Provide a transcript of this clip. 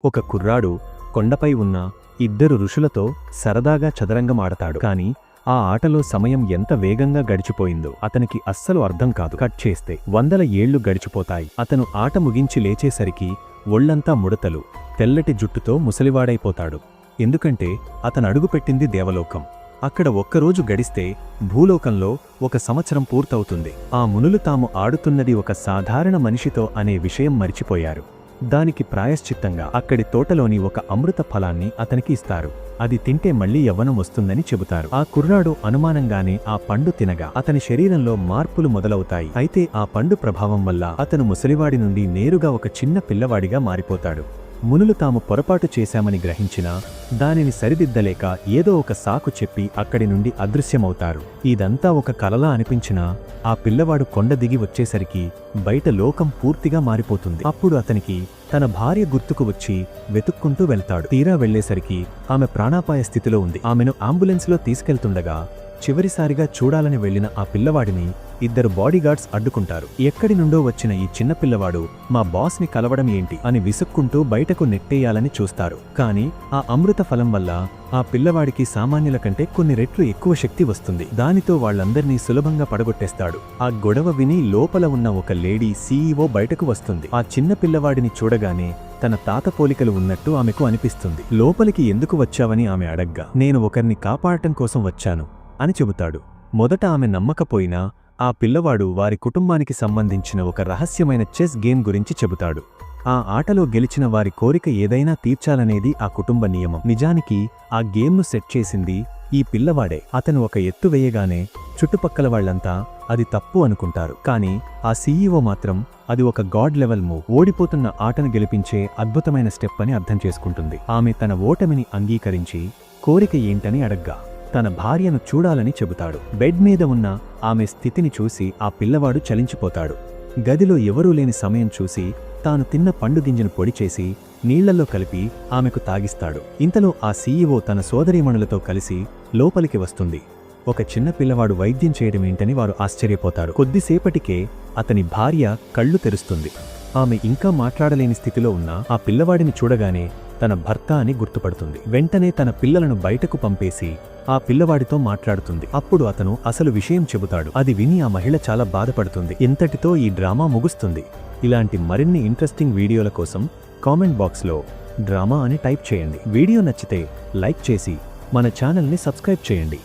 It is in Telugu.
ఒక కుర్రాడు కొండపై ఉన్న ఇద్దరు ఋషులతో సరదాగా చదరంగం ఆడతాడు. కాని ఆ ఆటలో సమయం ఎంత వేగంగా గడిచిపోయిందో అతనికి అస్సలు అర్థం కాదు. కట్ చేస్తే 100 ఏళ్లు గడిచిపోతాయి. అతను ఆట ముగించి లేచేసరికి ఒళ్లంతా ముడతలు, తెల్లటి జుట్టుతో ముసలివాడైపోతాడు. ఎందుకంటే అతను అడుగుపెట్టింది దేవలోకం. అక్కడ ఒక్కరోజు గడిస్తే భూలోకంలో 1 సంవత్సరం పూర్తవుతుంది. ఆ మునులు తాము ఆడుతున్నది ఒక సాధారణ మనిషితో అనే విషయం మరిచిపోయారు. దానికి ప్రాయశ్చిత్తంగా అక్కడి తోటలోని ఒక అమృత ఫలాన్ని అతనికి ఇస్తారు. అది తింటే మళ్లీ యవ్వనం వస్తుందని చెబుతారు. ఆ కుర్రాడు అనుమానంగానే ఆ పండు తినగా అతని శరీరంలో మార్పులు మొదలవుతాయి. అయితే ఆ పండు ప్రభావం వల్ల అతను ముసలివాడి నుండి నేరుగా ఒక చిన్న పిల్లవాడిగా మారిపోతాడు. మునులు తాము పొరపాటు చేశామని గ్రహించినా దానిని సరిదిద్దలేక ఏదో ఒక సాకు చెప్పి అక్కడి నుండి అదృశ్యమవుతారు. ఇదంతా ఒక కలలా అనిపించినా ఆ పిల్లవాడు కొండ దిగి వచ్చేసరికి బయట లోకం పూర్తిగా మారిపోతుంది. అప్పుడు అతనికి తన భార్య గుర్తుకు వచ్చి వెతుక్కుంటూ వెళ్తాడు. తీరా వెళ్లేసరికి ఆమె ప్రాణాపాయ స్థితిలో ఉంది. ఆమెను అంబులెన్స్లో తీసుకెళ్తుండగా చివరిసారిగా చూడాలని వెళ్లిన ఆ పిల్లవాడిని 2 బాడీగార్డ్స్ అడ్డుకుంటారు. ఎక్కడి నుండో వచ్చిన ఈ చిన్న పిల్లవాడు మా బాస్ని కలవడం ఏంటి అని విసుక్కుంటూ బయటకు నెట్టేయాలని చూస్తారు. కాని ఆ అమృత ఫలం వల్ల ఆ పిల్లవాడికి సామాన్యుల కంటే కొన్ని రెట్లు ఎక్కువ శక్తి వస్తుంది. దానితో వాళ్లందర్నీ సులభంగా పడగొట్టేస్తాడు. ఆ గొడవ విని లోపల ఉన్న ఒక లేడీ సీఈఓ బయటకు వస్తుంది. ఆ చిన్న పిల్లవాడిని చూడగానే తన తాత పోలికలు ఉన్నట్టు ఆమెకు అనిపిస్తుంది. లోపలికి ఎందుకు వచ్చావని ఆమె అడగ్గా నేను ఒకరిని కాపాడటం కోసం వచ్చాను అని చెబుతాడు. మొదట ఆమె నమ్మకపోయినా ఆ పిల్లవాడు వారి కుటుంబానికి సంబంధించిన ఒక రహస్యమైన చెస్ గేమ్ గురించి చెబుతాడు. ఆ ఆటలో గెలిచిన వారి కోరిక ఏదైనా తీర్చాలనేది ఆ కుటుంబ నియమం. నిజానికి ఆ గేమ్ను సెట్ చేసింది ఈ పిల్లవాడే. అతను ఒక ఎత్తు వేయగానే చుట్టుపక్కల వాళ్లంతా అది తప్పు అనుకుంటారు. కాని ఆ సీఈఓ మాత్రం అది ఒక గాడ్ లెవెల్ మూవ్, ఓడిపోతున్న ఆటను గెలిపించే అద్భుతమైన స్టెప్ అని అర్థం చేసుకుంటుంది. ఆమె తన ఓటమిని అంగీకరించి కోరిక ఏంటని అడగ్గా తన భార్యను చూడాలని చెబుతాడు. బెడ్ మీద ఉన్న ఆమె స్థితిని చూసి ఆ పిల్లవాడు చలించిపోతాడు. గదిలో ఎవరూ లేని సమయం చూసి తాను తిన్న పండు గింజను పొడిచేసి నీళ్లలో కలిపి ఆమెకు తాగిస్తాడు. ఇంతలో ఆ సీఈఓ తన సోదరీమణులతో కలిసి లోపలికి వస్తుంది. ఒక చిన్న పిల్లవాడు వైద్యం చేయడమేంటని వారు ఆశ్చర్యపోతారు. కొద్దిసేపటికే అతని భార్య కళ్ళు తెరుస్తుంది. ఆమె ఇంకా మాట్లాడలేని స్థితిలో ఉన్న ఆ పిల్లవాడిని చూడగానే తన భర్త అని గుర్తుపడుతుంది. వెంటనే తన పిల్లలను బయటకు పంపేసి ఆ పిల్లవాడితో మాట్లాడుతుంది. అప్పుడు అతను అసలు విషయం చెబుతాడు. అది విని ఆ మహిళ చాలా బాధపడుతుంది. ఇంతటితో ఈ డ్రామా ముగుస్తుంది. ఇలాంటి మరిన్ని ఇంట్రెస్టింగ్ వీడియోల కోసం కామెంట్ బాక్స్లో డ్రామా అని టైప్ చేయండి. వీడియో నచ్చితే లైక్ చేసి మన ఛానల్ని సబ్స్క్రైబ్ చేయండి.